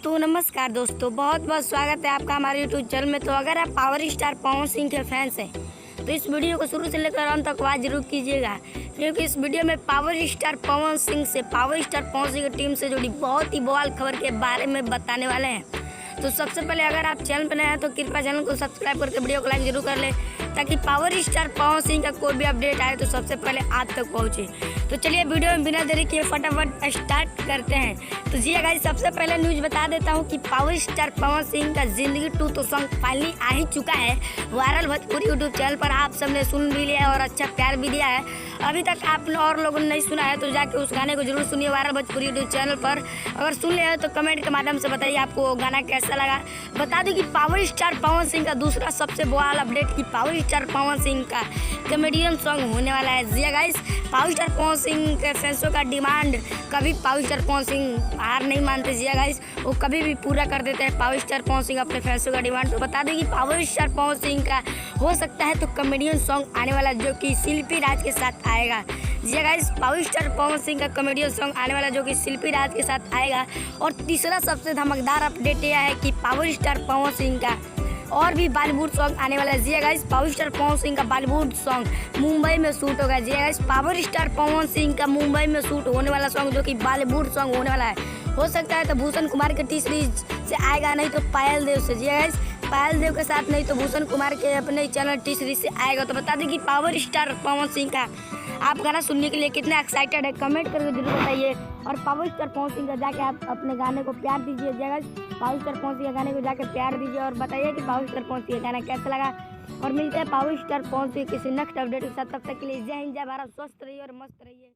तो नमस्कार दोस्तों, बहुत बहुत स्वागत है आपका हमारे यूट्यूब चैनल में। तो अगर आप पावर स्टार पवन सिंह के फैंस हैं तो इस वीडियो को शुरू से लेकर अंत तक वॉच जरूर कीजिएगा, क्योंकि इस वीडियो में पावर स्टार पवन सिंह की टीम से जुड़ी बहुत ही बवाल खबर के बारे में बताने वाले हैं। तो सबसे पहले अगर आप चैनल पर नए हैं तो कृपया चैनल को सब्सक्राइब करके वीडियो को लाइक जरूर कर ले, ताकि पावर स्टार पवन सिंह का कोई भी अपडेट आए तो सबसे पहले आप तक पहुंचे। तो चलिए वीडियो में बिना देरी किए फटाफट स्टार्ट करते हैं। तो जी गाइस, सबसे पहले न्यूज़ बता देता हूं कि पावर स्टार पवन सिंह का जिंदगी 2 तो सॉन्ग फाइनली आ ही चुका है वायरल भोजपुरी यूट्यूब चैनल पर। आप सबने सुन भी लिया है और अच्छा प्यार भी दिया है। अभी तक आपने और लोगों ने नहीं सुना है तो जाके उस गाने को जरूर सुनिए वायरल भोजपुरी यूट्यूब चैनल पर। अगर सुन लिया है तो कमेंट के माध्यम से बताइए आपको वो गाना कैसा लगा। बता दूं कि पावर स्टार पवन सिंह का दूसरा सबसे बवाल अपडेट कि पावर स्टार पवन सिंह का कॉमेडियन सॉन्ग होने वाला है। जी guys, power star Pawan Singh के फैंसों का डिमांड कभी पावर स्टार पवन सिंह हार नहीं मानते। जी गाइस, वो कभी भी पूरा कर देते हैं पावर स्टार पवन सिंह अपने फैंसों का डिमांड। तो बता दें कि पावर स्टार पवन सिंह का हो सकता है तो कॉमेडियन सॉन्ग आने वाला, जो कि शिल्पी राज के साथ आएगा। जी guys, power star Pawan Singh का कॉमेडियन सॉन्ग आने वाला जो कि शिल्पी राज के साथ आएगा। और तीसरा सबसे धमाकेदार अपडेट यह है कि पावर स्टार पवन सिंह का और भी बॉलीवुड सॉन्ग आने वाला है। जी guys, power star Pawan Singh का बॉलीवुड सॉन्ग मुंबई में शूट होगा। जी guys, power star Pawan Singh का मुंबई में शूट होने वाला सॉन्ग जो कि बॉलीवुड सॉन्ग होने वाला है। हो सकता है तो भूषण कुमार के टी सीरीज से आएगा, नहीं तो पायल देव से। जी गाइस, पायल देव के साथ नहीं तो भूषण कुमार के अपने चैनल टी सीरीज से आएगा। तो बता दें कि पावर स्टार पवन सिंह का आप गाना सुनने के लिए कितने एक्साइटेड है, कमेंट करके जरूर बताइए। और पावर स्टार पवन सिंह का जाके आप अपने गाने को प्यार दीजिए। जगह पावर स्टार पवन सिंह के गाने को जाके प्यार दीजिए और बताइए कि पावर स्टार पवन सिंह का गाना कैसा लगा। और मिलते हैं पावर स्टार पवन सिंह किसी नेक्स्ट अपडेट के साथ। तब तक के लिए जय हिंद, जय भारत, स्वस्थ रहिए और मस्त रहिए।